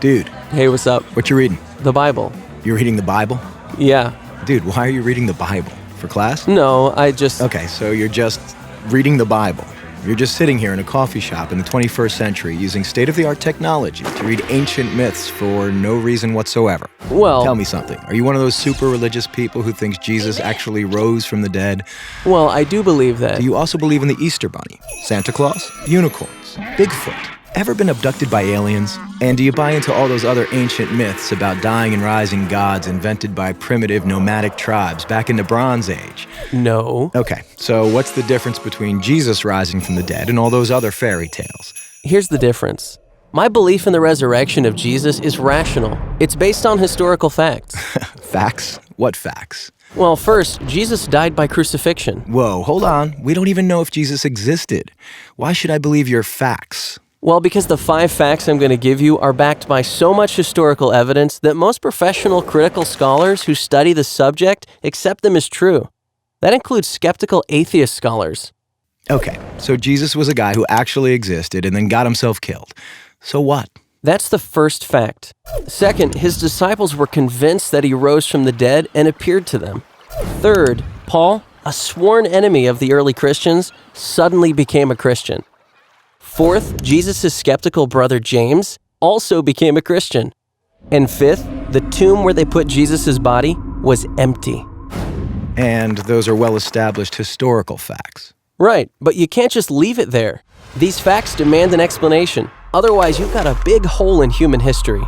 Dude, Hey, what's up? what you reading? The Bible. You're reading the Bible? Yeah. Dude, why are you reading the Bible? For class? No, I just... Okay, so you're just reading the Bible. You're just sitting here in a coffee shop in the 21st century using state-of-the-art technology to read ancient myths for no reason whatsoever. Well... Tell me something. Are you one of those super religious people who thinks Jesus actually rose from the dead? Well, I do believe that. Do you also believe in the Easter Bunny, Santa Claus, unicorns, Bigfoot? Ever been abducted by aliens? And do you buy into all those other ancient myths about dying and rising gods invented by primitive nomadic tribes back in the Bronze Age? No. Okay, so what's the difference between Jesus rising from the dead and all those other fairy tales? Here's the difference. My belief in the resurrection of Jesus is rational. It's based on historical facts. Facts? What facts? Well, first, Jesus died by crucifixion. Whoa, hold on. We don't even know if Jesus existed. Why should I believe your facts? Well, because the 5 facts I'm going to give you are backed by so much historical evidence that most professional critical scholars who study the subject accept them as true. That includes skeptical atheist scholars. Okay, so Jesus was a guy who actually existed and then got himself killed. So what? That's the first fact. Second, his disciples were convinced that he rose from the dead and appeared to them. Third, Paul, a sworn enemy of the early Christians, suddenly became a Christian. Fourth, Jesus' skeptical brother James also became a Christian. And fifth, the tomb where they put Jesus' body was empty. And those are well-established historical facts. Right, but you can't just leave it there. These facts demand an explanation. Otherwise, you've got a big hole in human history.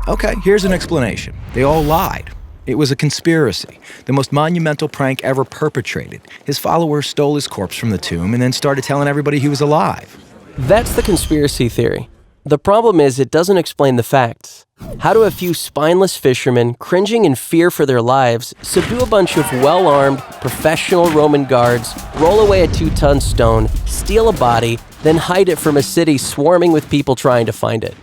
Okay, here's an explanation. They all lied. It was a conspiracy, the most monumental prank ever perpetrated. His followers stole his corpse from the tomb and then started telling everybody he was alive. That's the conspiracy theory. The problem is it doesn't explain the facts. How do a few spineless fishermen, cringing in fear for their lives, subdue a bunch of well-armed, professional Roman guards, roll away a 2-ton stone, steal a body, then hide it from a city swarming with people trying to find it?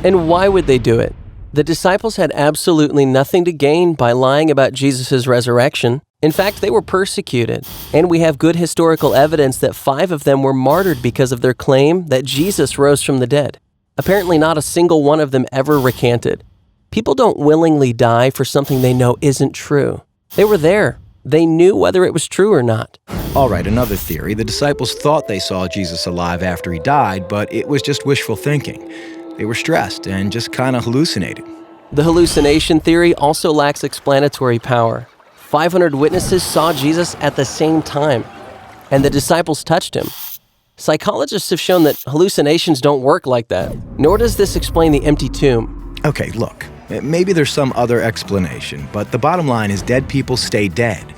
And why would they do it? The disciples had absolutely nothing to gain by lying about Jesus' resurrection. In fact, they were persecuted, and we have good historical evidence that 5 of them were martyred because of their claim that Jesus rose from the dead. Apparently, not a single one of them ever recanted. People don't willingly die for something they know isn't true. They were there. They knew whether it was true or not. All right, another theory. The disciples thought they saw Jesus alive after he died, but it was just wishful thinking. They were stressed and just kind of hallucinated. The hallucination theory also lacks explanatory power. 500 witnesses saw Jesus at the same time, and the disciples touched him. Psychologists have shown that hallucinations don't work like that, nor does this explain the empty tomb. Okay, look, maybe there's some other explanation, but the bottom line is dead people stay dead.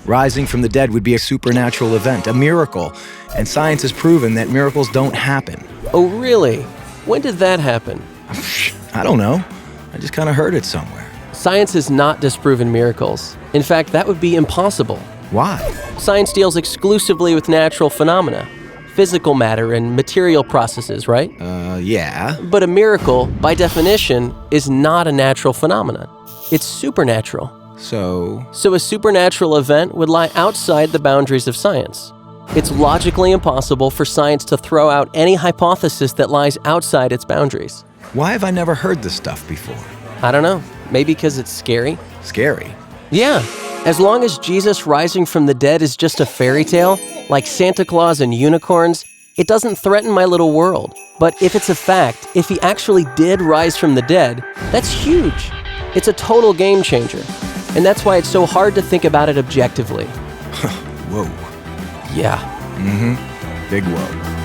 Rising from the dead would be a supernatural event, a miracle, and science has proven that miracles don't happen. Oh, really? When did that happen? I don't know. I just kind of heard it somewhere. Science has not disproven miracles. In fact, that would be impossible. Why? Science deals exclusively with natural phenomena, physical matter and material processes, right? Yeah. But a miracle, by definition, is not a natural phenomenon. It's supernatural. So a supernatural event would lie outside the boundaries of science. It's logically impossible for science to throw out any hypothesis that lies outside its boundaries. why have I never heard this stuff before? I don't know. Maybe because it's scary? Scary? Yeah. As long as Jesus rising from the dead is just a fairy tale, like Santa Claus and unicorns, it doesn't threaten my little world. But if it's a fact, if he actually did rise from the dead, that's huge. It's a total game changer. And that's why it's so hard to think about it objectively. Whoa. Yeah. Big whoa.